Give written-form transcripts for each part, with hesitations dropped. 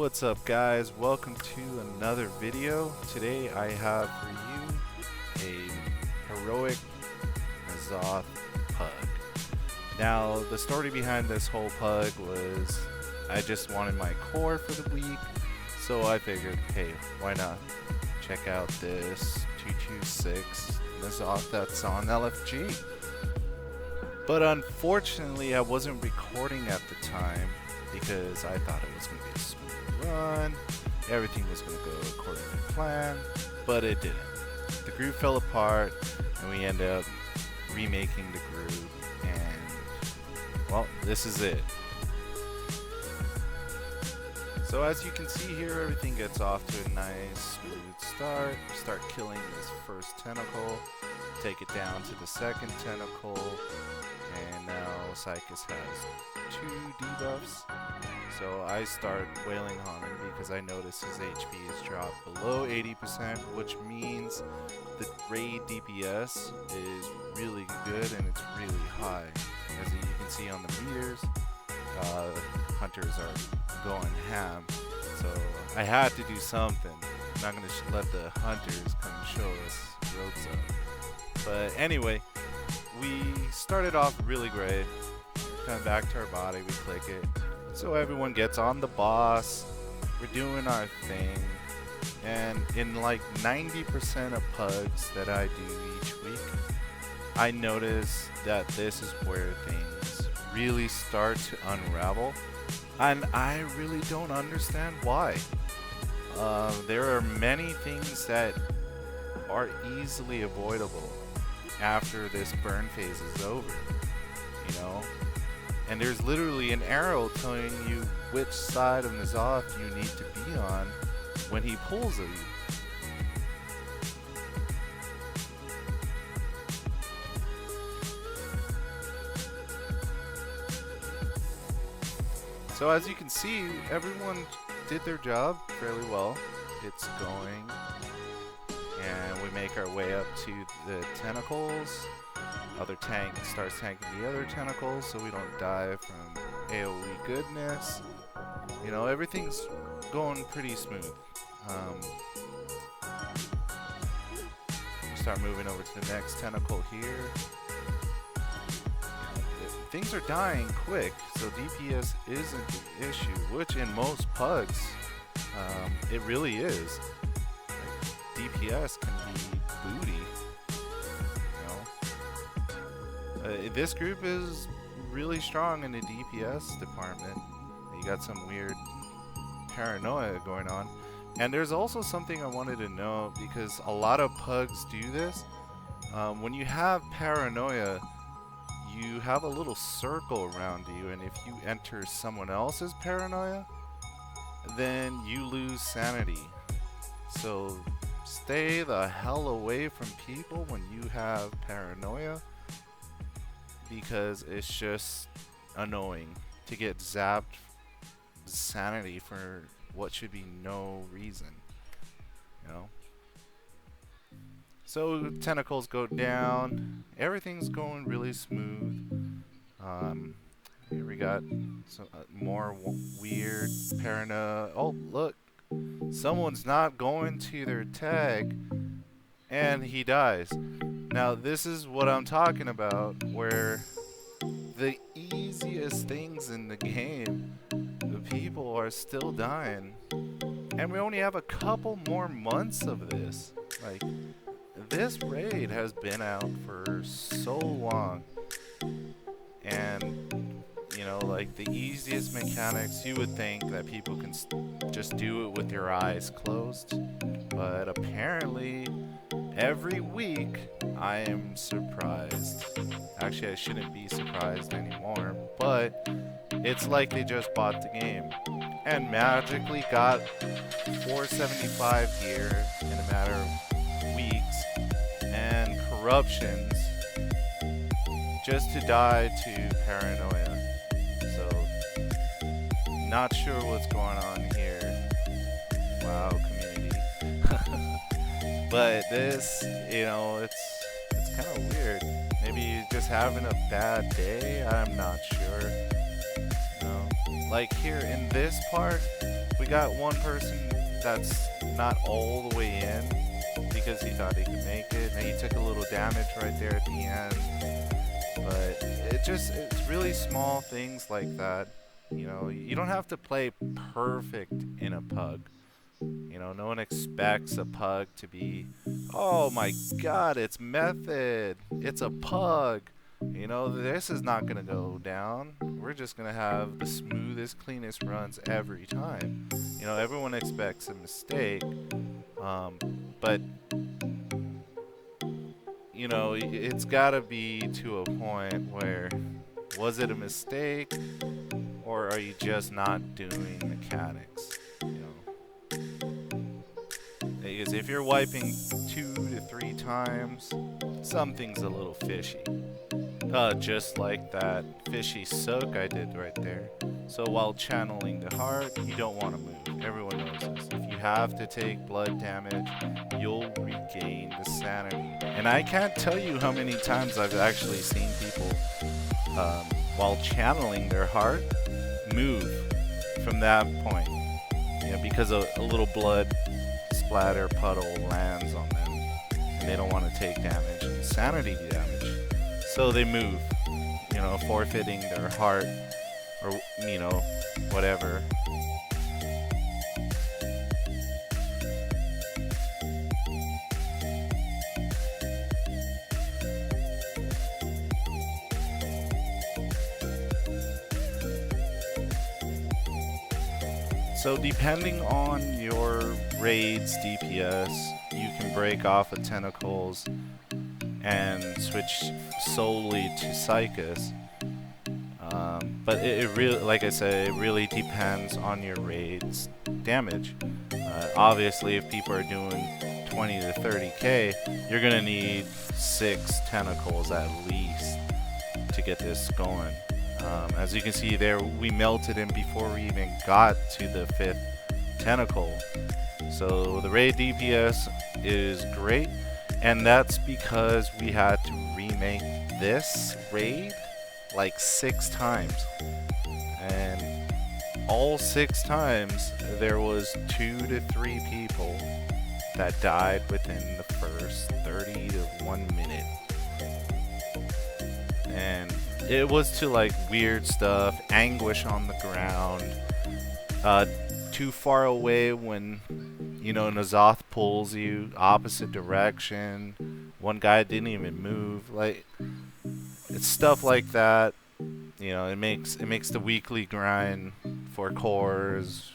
What's up, guys? Welcome to another video. Today I have for you a heroic Azoth pug. Now, the story behind this whole pug was I just wanted my core for the week, so I figured, hey, why not check out this 226 Azoth that's on LFG. But unfortunately, I wasn't recording at the time because I thought it was going to be a smooth run. Everything was going to go according to plan, but it didn't. The groove fell apart, and we ended up remaking the groove, and, well, this is it. So as you can see here, everything gets off to a nice, smooth start. We start killing this first tentacle, take it down to the second tentacle, and now Psychus has 2 debuffs. So I start wailing on him because I notice his HP is dropped below 80%, which means the raid DPS is really good and it's really high. As you can see on the meters, hunters are going ham. So I had to do something. I'm not going to let the hunters come show us ropes up. But anyway, we started off really great. Come back to our body, we click it. So everyone gets on the boss. We're doing our thing. And in like 90% of pugs that I do each week, I notice that this is where things really start to unravel. And I really don't understand why. There are many things that are easily avoidable after this burn phase is over, you know? And there's literally an arrow telling you which side of Azoth you need to be on when he pulls at you. So as you can see, everyone did their job fairly well. It's going, and we make our way up to the tentacles. Other tank starts tanking the other tentacles so we don't die from AoE goodness. You know, everything's going pretty smooth. Start moving over to the next tentacle here. Things are dying quick, so DPS isn't the issue, which in most pugs, it really is. Like, DPS can be booty. This group is really strong in the DPS department. You got some weird paranoia going on. And there's also something I wanted to know, because a lot of pugs do this. When you have paranoia, you have a little circle around you, and if you enter someone else's paranoia, then you lose sanity. So stay the hell away from people when you have paranoia, because it's just annoying to get zapped sanity for what should be no reason, you know? So tentacles go down, everything's going really smooth. Here we got some more weird paranoia. Oh, look, someone's not going to their tag and he dies. Now this is what I'm talking about, where the easiest things in the game, the people are still dying, and we only have a couple more months of this. Like, this raid has been out for so long, and you know, like, the easiest mechanics, you would think that people can just do it with your eyes closed, but apparently every week I am surprised. Actually, I shouldn't be surprised anymore, but it's like they just bought the game and magically got 475 here in a matter of weeks, and corruptions just to die to paranoia. So, not sure what's going on here. Wow, community. But this, you know, it's kind of weird. Maybe you're just having a bad day. I'm not sure. You know, like here in this part, we got one person that's not all the way in because he thought he could make it. And he took a little damage right there at the end. But it's really small things like that. You know, you don't have to play perfect in a pug. You know, no one expects a pug to be, oh my god, it's method. It's a pug. You know, this is not going to go down. We're just going to have the smoothest, cleanest runs every time. You know, everyone expects a mistake. But, you know, it's got to be to a point where, was it a mistake? Or are you just not doing mechanics? You know, because if you're wiping 2 to 3 times, something's a little fishy. Just like that fishy soak I did right there. So while channeling the heart, you don't want to move. Everyone knows this. If you have to take blood damage, you'll regain the sanity. And I can't tell you how many times I've actually seen people, while channeling their heart, move from that point. You know, because a little blood splatter puddle lands on them, and they don't want to take damage, sanity damage. So they move, you know, forfeiting their heart, or, you know, whatever. So depending on your raid's DPS, you can break off of tentacles and switch solely to Psychus. But it really, like I said, it really depends on your raid's damage. Obviously, if people are doing 20 to 30k, you're gonna need 6 tentacles at least to get this going. As you can see there, we melted him before we even got to the 5th tentacle. So the raid DPS is great, and that's because we had to remake this raid like 6 times. And all 6 times there was 2 to 3 people that died within the first 30 to 1 minute. And it was to like weird stuff, anguish on the ground, too far away when, you know, Nazoth pulls you opposite direction. One guy didn't even move. Like, it's stuff like that. You know, it makes the weekly grind for cores,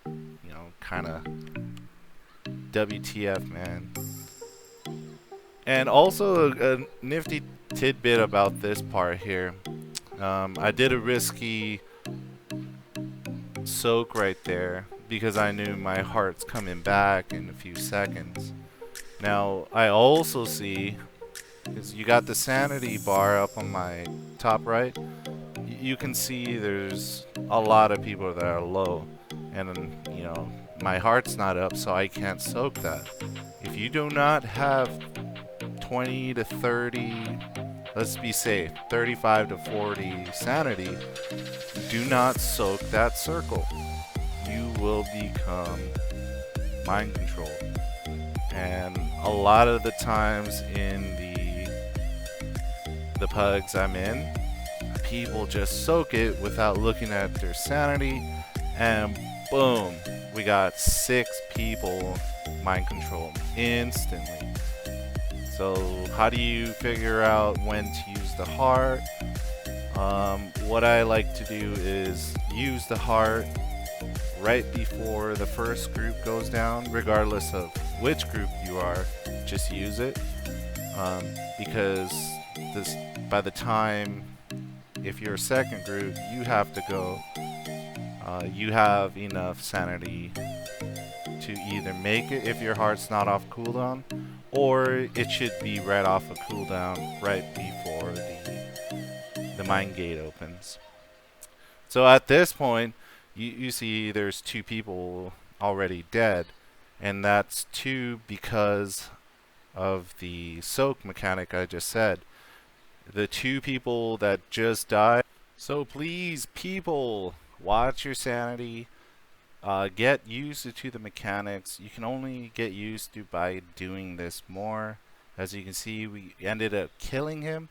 you know, kind of WTF, man. And also a nifty tidbit about this part here. I did a risky soak right there because I knew my heart's coming back in a few seconds. Now I also see, because you got the sanity bar up on my top right, you can see there's a lot of people that are low, and you know, my heart's not up, so I can't soak that. If you do not have 20 to 30, let's be safe, 35 to 40 sanity, do not soak that circle. You will become mind controlled. And a lot of the times in the pugs I'm in, people just soak it without looking at their sanity, and boom, we got 6 people mind control instantly. So how do you figure out when to use the heart? What I like to do is use the heart right before the first group goes down, regardless of which group you are, just use it. Because this, by the time, if you're a second group, you have to go, you have enough sanity to either make it if your heart's not off cooldown, or it should be right off of cooldown right before the mine gate opens. So at this point, you see there's 2 people already dead, and that's 2 because of the soak mechanic I just said. The 2 people that just died. So please, people, watch your sanity. Get used to the mechanics. You can only get used to by doing this more. As you can see, we ended up killing him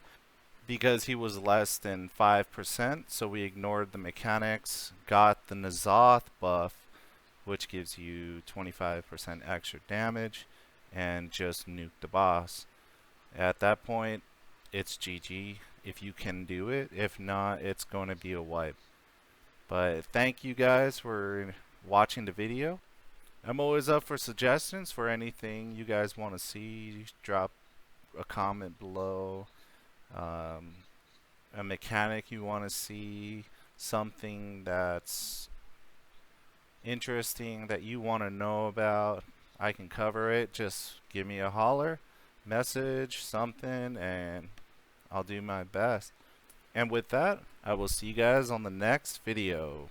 because he was less than 5%, so we ignored the mechanics, got the Nazoth buff, which gives you 25% extra damage, and just nuked the boss. At that point, it's GG if you can do it. If not, it's going to be a wipe. But thank you guys for watching the video. I'm always up for suggestions for anything you guys want to see. Drop a comment below. A mechanic you want to see, something that's interesting that you want to know about, I can cover it. Just give me a holler, message, something, and I'll do my best. And with that, I will see you guys on the next video.